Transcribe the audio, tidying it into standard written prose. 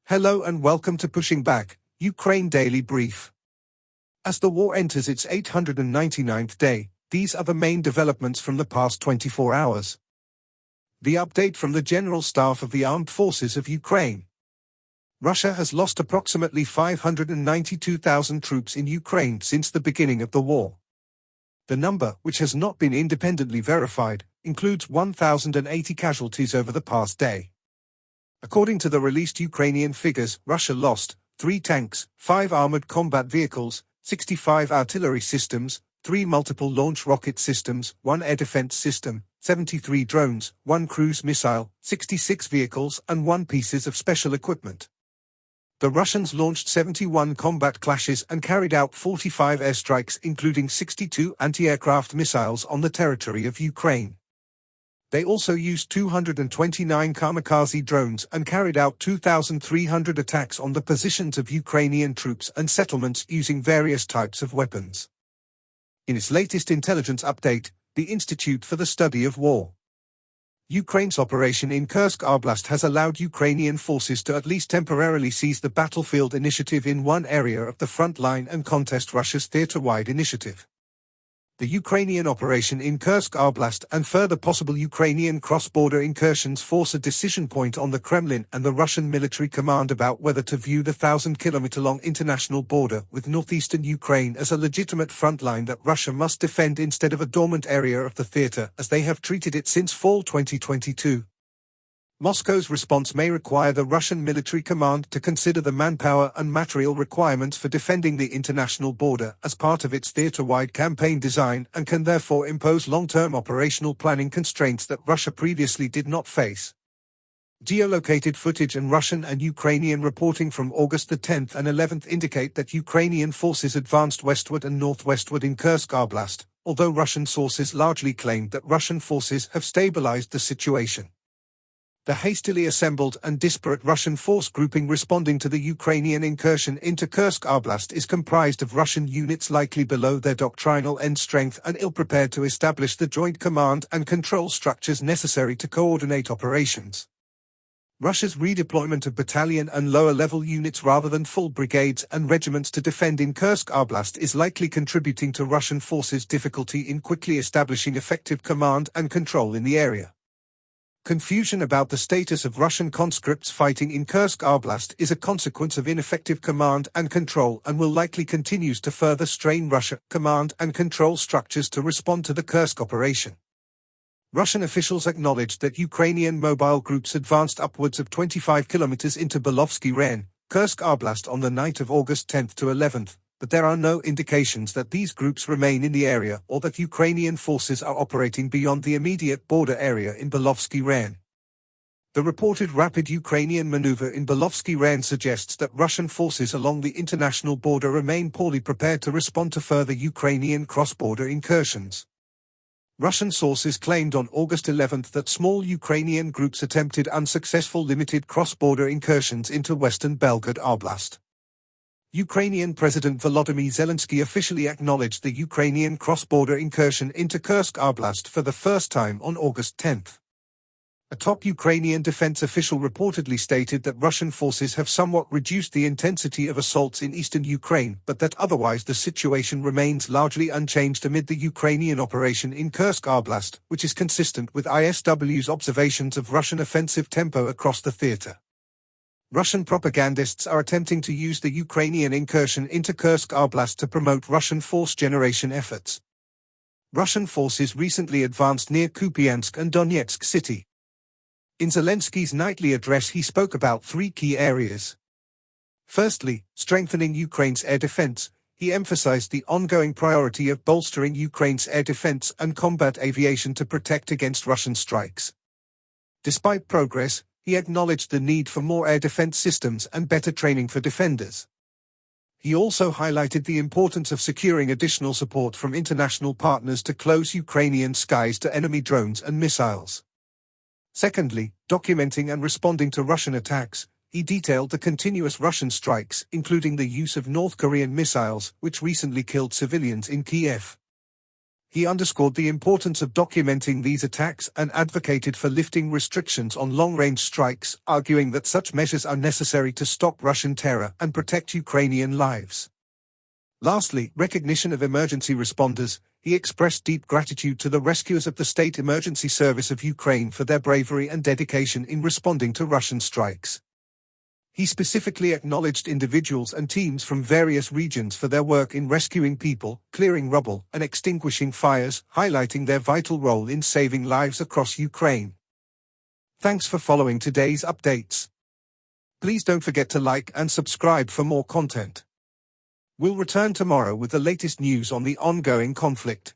Hello and welcome to Pushing Back, Ukraine Daily Brief. As the war enters its 899th day, these are the main developments from the past 24 hours. The update from the General Staff of the Armed Forces of Ukraine. Russia has lost approximately 592,000 troops in Ukraine since the beginning of the war. The number, which has not been independently verified, includes 1,080 casualties over the past day. According to the released Ukrainian figures, Russia lost 3 tanks, 5 armored combat vehicles, 65 artillery systems, 3 multiple launch rocket systems, 1 air defense system, 73 drones, 1 cruise missile, 66 vehicles and 1 pieces of special equipment. The Russians launched 71 combat clashes and carried out 45 airstrikes, including 62 anti-aircraft missiles on the territory of Ukraine. They also used 229 kamikaze drones and carried out 2,300 attacks on the positions of Ukrainian troops and settlements using various types of weapons. In its latest intelligence update, the Institute for the Study of War. Ukraine's operation in Kursk Oblast has allowed Ukrainian forces to at least temporarily seize the battlefield initiative in one area of the front line and contest Russia's theater-wide initiative. The Ukrainian operation in Kursk Oblast and further possible Ukrainian cross-border incursions force a decision point on the Kremlin and the Russian military command about whether to view the 1,000-kilometer-long international border with northeastern Ukraine as a legitimate front line that Russia must defend instead of a dormant area of the theater as they have treated it since fall 2022. Moscow's response may require the Russian military command to consider the manpower and material requirements for defending the international border as part of its theater-wide campaign design and can therefore impose long-term operational planning constraints that Russia previously did not face. Geolocated footage and Russian and Ukrainian reporting from August the 10th and 11th indicate that Ukrainian forces advanced westward and northwestward in Kursk Oblast, although Russian sources largely claimed that Russian forces have stabilized the situation. The hastily assembled and disparate Russian force grouping responding to the Ukrainian incursion into Kursk Oblast is comprised of Russian units likely below their doctrinal end strength and ill-prepared to establish the joint command and control structures necessary to coordinate operations. Russia's redeployment of battalion and lower-level units rather than full brigades and regiments to defend in Kursk Oblast is likely contributing to Russian forces' difficulty in quickly establishing effective command and control in the area. Confusion about the status of Russian conscripts fighting in Kursk Oblast is a consequence of ineffective command and control and will likely continue to further strain Russia's command and control structures to respond to the Kursk operation. Russian officials acknowledged that Ukrainian mobile groups advanced upwards of 25 kilometers into Belovsky Raion, Kursk Oblast on the night of August 10th to 11th, but there are no indications that these groups remain in the area or that Ukrainian forces are operating beyond the immediate border area in Belovsky Raion. The reported rapid Ukrainian maneuver in Belovsky Raion suggests that Russian forces along the international border remain poorly prepared to respond to further Ukrainian cross-border incursions. Russian sources claimed on August 11th that small Ukrainian groups attempted unsuccessful limited cross-border incursions into western Belgorod Oblast. Ukrainian President Volodymyr Zelensky officially acknowledged the Ukrainian cross-border incursion into Kursk Oblast for the first time on August 10th. A top Ukrainian defense official reportedly stated that Russian forces have somewhat reduced the intensity of assaults in eastern Ukraine, but that otherwise the situation remains largely unchanged amid the Ukrainian operation in Kursk Oblast, which is consistent with ISW's observations of Russian offensive tempo across the theater. Russian propagandists are attempting to use the Ukrainian incursion into Kursk Oblast to promote Russian force generation efforts. Russian forces recently advanced near Kupiansk and Donetsk city. In Zelensky's nightly address he spoke about 3 key areas. Firstly, strengthening Ukraine's air defense. He emphasized the ongoing priority of bolstering Ukraine's air defense and combat aviation to protect against Russian strikes. Despite progress, he acknowledged the need for more air defense systems and better training for defenders. He also highlighted the importance of securing additional support from international partners to close Ukrainian skies to enemy drones and missiles. Secondly, documenting and responding to Russian attacks, he detailed the continuous Russian strikes, including the use of North Korean missiles, which recently killed civilians in Kiev. He underscored the importance of documenting these attacks and advocated for lifting restrictions on long-range strikes, arguing that such measures are necessary to stop Russian terror and protect Ukrainian lives. Lastly, recognition of emergency responders. He expressed deep gratitude to the rescuers of the State Emergency Service of Ukraine for their bravery and dedication in responding to Russian strikes. He specifically acknowledged individuals and teams from various regions for their work in rescuing people, clearing rubble, and extinguishing fires, highlighting their vital role in saving lives across Ukraine. Thanks for following today's updates. Please don't forget to like and subscribe for more content. We'll return tomorrow with the latest news on the ongoing conflict.